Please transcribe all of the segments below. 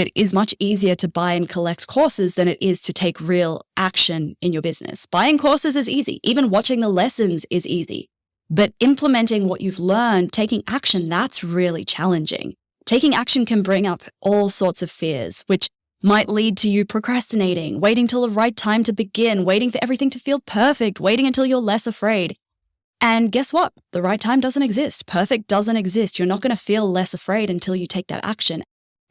It is much easier to buy and collect courses than it is to take real action in your business. Buying courses is easy. Even watching the lessons is easy. But implementing what you've learned, taking action, that's really challenging. Taking action can bring up all sorts of fears, which might lead to you procrastinating, waiting till the right time to begin, waiting for everything to feel perfect, waiting until you're less afraid. And guess what? The right time doesn't exist. Perfect doesn't exist. You're not going to feel less afraid until you take that action.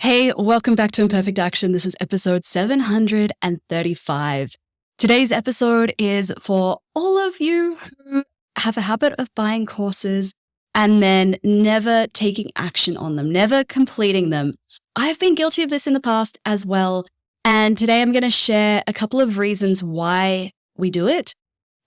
Hey, welcome back to Imperfect Action. This is episode 735. Today's episode is for all of you who have a habit of buying courses and then never taking action on them, never completing them. I've been guilty of this in the past as well. And today I'm going to share a couple of reasons why we do it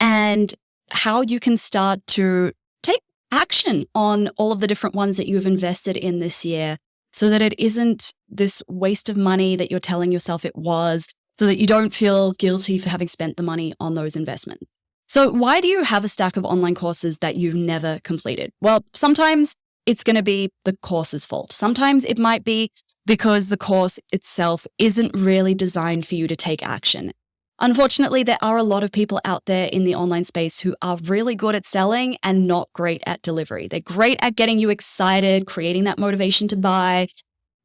and how you can start to take action on all of the different ones that you've invested in this year, so that it isn't this waste of money that you're telling yourself it was, so that you don't feel guilty for having spent the money on those investments. So why do you have a stack of online courses that you've never completed? Well, sometimes it's going to be the course's fault. Sometimes it might be because the course itself isn't really designed for you to take action. Unfortunately, there are a lot of people out there in the online space who are really good at selling and not great at delivery. They're great at getting you excited, creating that motivation to buy,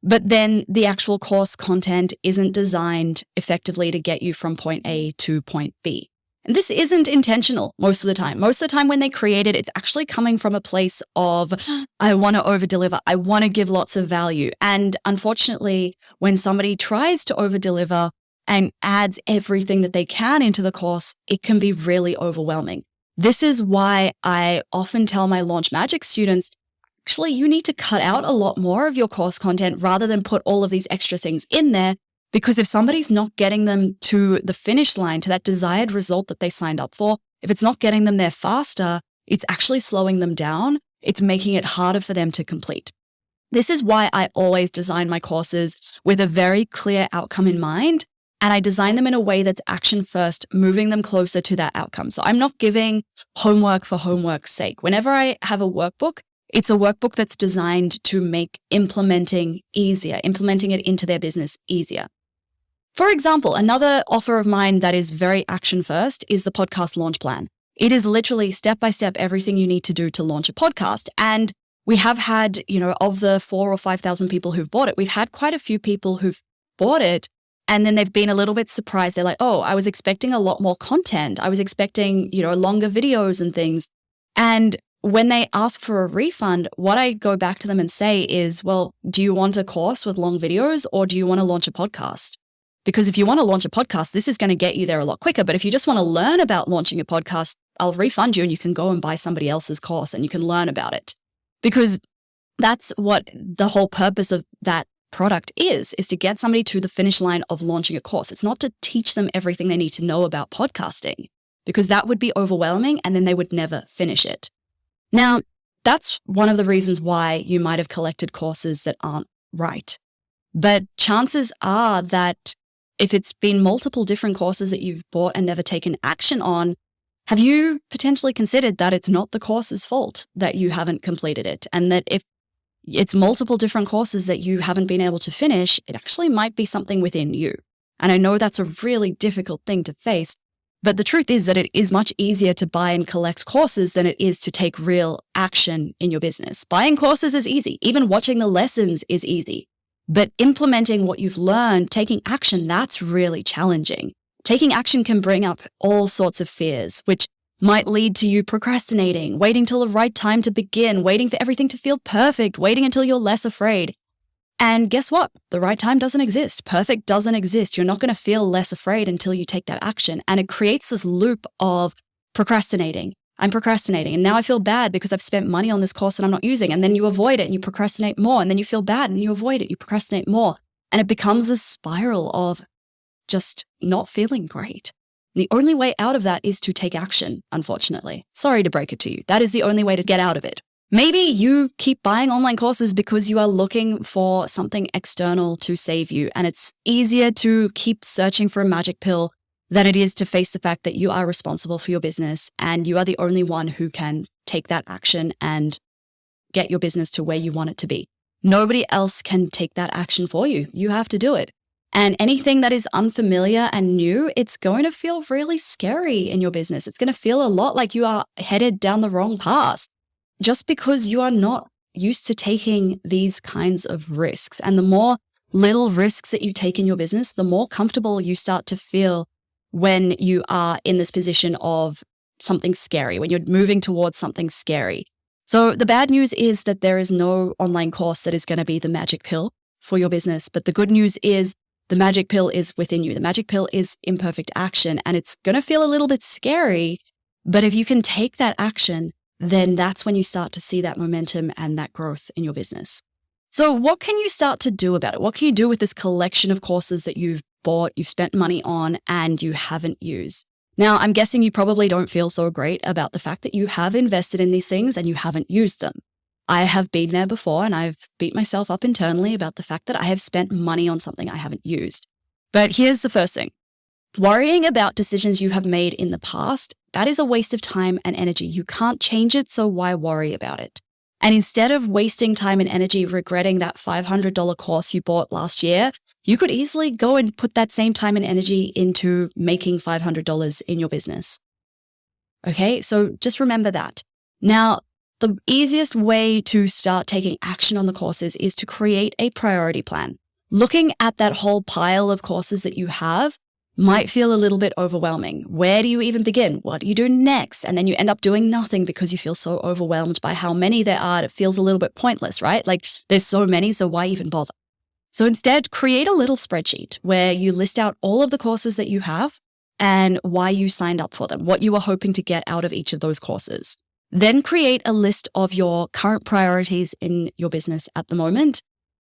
but then the actual course content isn't designed effectively to get you from point A to point B. And this isn't intentional most of the time. Most of the time when they create it, it's actually coming from a place of, I want to over-deliver. I want to give lots of value. And unfortunately, when somebody tries to over-deliver and adds everything that they can into the course, it can be really overwhelming. This is why I often tell my Launch Magic students, actually, you need to cut out a lot more of your course content rather than put all of these extra things in there. Because if somebody's not getting them to the finish line, to that desired result that they signed up for, if it's not getting them there faster, it's actually slowing them down. It's making it harder for them to complete. This is why I always design my courses with a very clear outcome in mind. And I design them in a way that's action first, moving them closer to that outcome. So I'm not giving homework for homework's sake. Whenever I have a workbook, it's a workbook that's designed to make implementing easier, implementing it into their business easier. For example, another offer of mine that is very action first is the podcast launch plan. It is literally step-by-step everything you need to do to launch a podcast. And we have had, of the 4,000 or 5,000 people who've bought it, we've had quite a few people who've bought it. And then they've been a little bit surprised. They're like, oh, I was expecting a lot more content. I was expecting, longer videos and things. And when they ask for a refund, what I go back to them and say is, well, do you want a course with long videos or do you want to launch a podcast? Because if you want to launch a podcast, this is going to get you there a lot quicker. But if you just want to learn about launching a podcast, I'll refund you and you can go and buy somebody else's course and you can learn about it. Because that's what the whole purpose of that product is to get somebody to the finish line of launching a course. It's not to teach them everything they need to know about podcasting, because that would be overwhelming and then they would never finish it. Now, that's one of the reasons why you might have collected courses that aren't right. But chances are that if it's been multiple different courses that you've bought and never taken action on, have you potentially considered that it's not the course's fault that you haven't completed it? And that if it's multiple different courses that you haven't been able to finish, it actually might be something within you. And I know that's a really difficult thing to face, but the truth is that it is much easier to buy and collect courses than it is to take real action in your business. Buying courses is easy. Even watching the lessons is easy. But implementing what you've learned, taking action, that's really challenging. Taking action can bring up all sorts of fears, which might lead to you procrastinating, waiting till the right time to begin, waiting for everything to feel perfect, waiting until you're less afraid. And guess what? The right time doesn't exist. Perfect doesn't exist. You're not going to feel less afraid until you take that action. And it creates this loop of procrastinating. I'm procrastinating. And now I feel bad because I've spent money on this course and I'm not using. And then you avoid it and you procrastinate more. And then you feel bad and you avoid it. You procrastinate more. And it becomes a spiral of just not feeling great. The only way out of that is to take action, unfortunately. Sorry to break it to you. That is the only way to get out of it. Maybe you keep buying online courses because you are looking for something external to save you. And it's easier to keep searching for a magic pill than it is to face the fact that you are responsible for your business and you are the only one who can take that action and get your business to where you want it to be. Nobody else can take that action for you. You have to do it. And anything that is unfamiliar and new, it's going to feel really scary in your business. It's going to feel a lot like you are headed down the wrong path just because you are not used to taking these kinds of risks. And the more little risks that you take in your business, the more comfortable you start to feel when you are in this position of something scary, when you're moving towards something scary. So the bad news is that there is no online course that is going to be the magic pill for your business. But the good news is the magic pill is within you. The magic pill is imperfect action, and it's going to feel a little bit scary. But if you can take that action, then that's when you start to see that momentum and that growth in your business. So what can you start to do about it? What can you do with this collection of courses that you've bought, you've spent money on, and you haven't used? Now, I'm guessing you probably don't feel so great about the fact that you have invested in these things and you haven't used them. I have been there before, and I've beat myself up internally about the fact that I have spent money on something I haven't used. But here's the first thing. Worrying about decisions you have made in the past, that is a waste of time and energy. You can't change it, so why worry about it? And instead of wasting time and energy regretting that $500 course you bought last year, you could easily go and put that same time and energy into making $500 in your business. Okay, so just remember that. Now, the easiest way to start taking action on the courses is to create a priority plan. Looking at that whole pile of courses that you have might feel a little bit overwhelming. Where do you even begin? What do you do next? And then you end up doing nothing because you feel so overwhelmed by how many there are. It feels a little bit pointless, right? Like there's so many, so why even bother? So instead, create a little spreadsheet where you list out all of the courses that you have and why you signed up for them, what you are hoping to get out of each of those courses. Then create a list of your current priorities in your business at the moment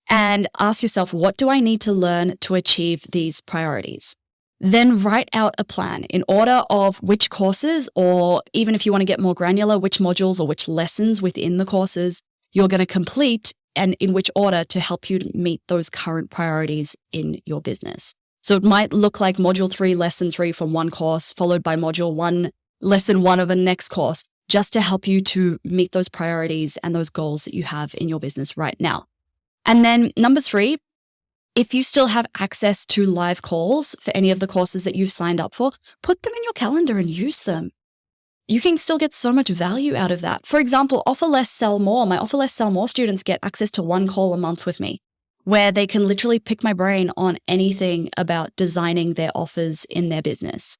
and ask yourself, what do I need to learn to achieve these priorities? Then write out a plan in order of which courses, or even if you want to get more granular, which modules or which lessons within the courses you're going to complete and in which order to help you to meet those current priorities in your business. So it might look like module 3, lesson 3 from one course, followed by module 1, lesson 1 of the next course, just to help you to meet those priorities and those goals that you have in your business right now. And then number 3, if you still have access to live calls for any of the courses that you've signed up for, put them in your calendar and use them. You can still get so much value out of that. For example, Offer Less, Sell More. My Offer Less, Sell More students get access to one call a month with me, where they can literally pick my brain on anything about designing their offers in their business.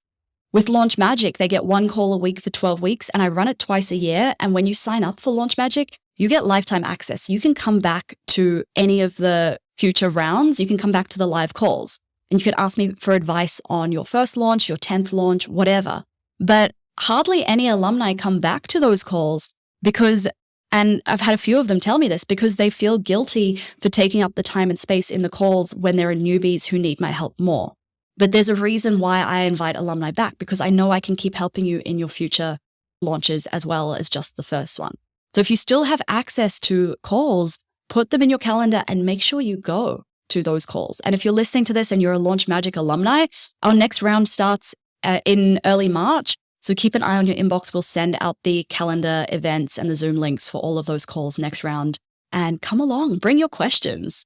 With Launch Magic, they get one call a week for 12 weeks, and I run it twice a year. And when you sign up for Launch Magic, you get lifetime access. You can come back to any of the future rounds. You can come back to the live calls, and you can ask me for advice on your first launch, your 10th launch, whatever. But hardly any alumni come back to those calls because, and I've had a few of them tell me this, because they feel guilty for taking up the time and space in the calls when there are newbies who need my help more. But there's a reason why I invite alumni back, because I know I can keep helping you in your future launches as well as just the first one. So if you still have access to calls, put them in your calendar and make sure you go to those calls. And if you're listening to this and you're a Launch Magic alumni, our next round starts in early March. So keep an eye on your inbox. We'll send out the calendar events and the Zoom links for all of those calls next round. And come along, bring your questions.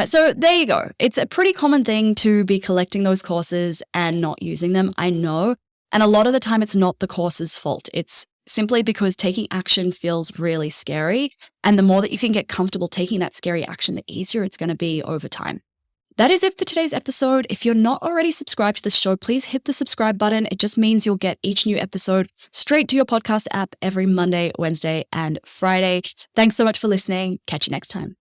So there you go. It's a pretty common thing to be collecting those courses and not using them, I know. And a lot of the time, it's not the course's fault. It's simply because taking action feels really scary. And the more that you can get comfortable taking that scary action, the easier it's going to be over time. That is it for today's episode. If you're not already subscribed to the show, please hit the subscribe button. It just means you'll get each new episode straight to your podcast app every Monday, Wednesday, and Friday. Thanks so much for listening. Catch you next time.